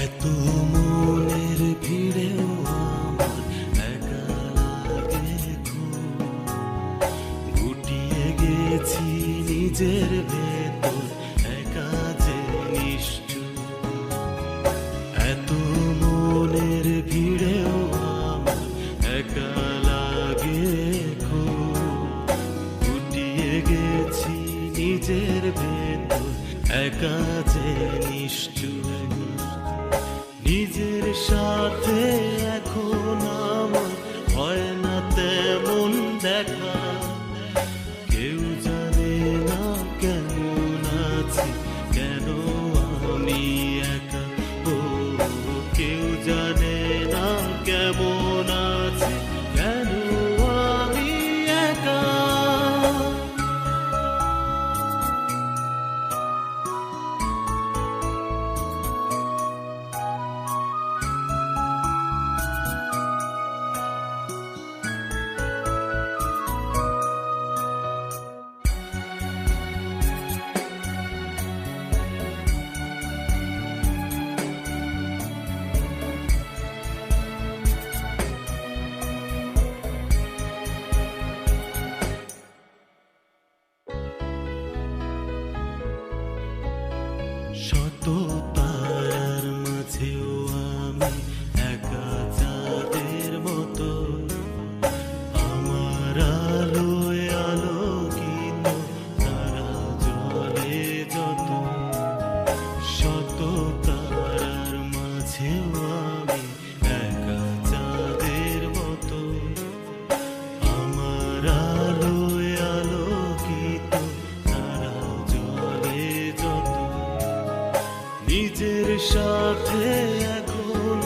এত মনের ভিড়েও আমার একা লাগে খুব। গুটিয়ে গেছি নিজের ভেতর একা যে নিশ্চুপ। এত মনের ভিড়েও আমার একা লাগে খুব। গুটিয়ে গেছি নিজের ভেতর একা যে নিশ্চুপ। নিজের সাথে এখন আমার হয় না তেমন দেখা। কেউ জানে না কেমন আছি, কেন আমি একা। ও কেউ জানে না কেমন আছি, কেন আমি একা। শত তারার মাঝেও আমি একা চাঁদের মতো। আমার আলোয় আলোকিত তারা জলে যত। শত তারার মাঝেও আমি একা চাঁদের মতো। আমার আলোয় আলোকিত তারা জলে যত। নিজের সাথে এখন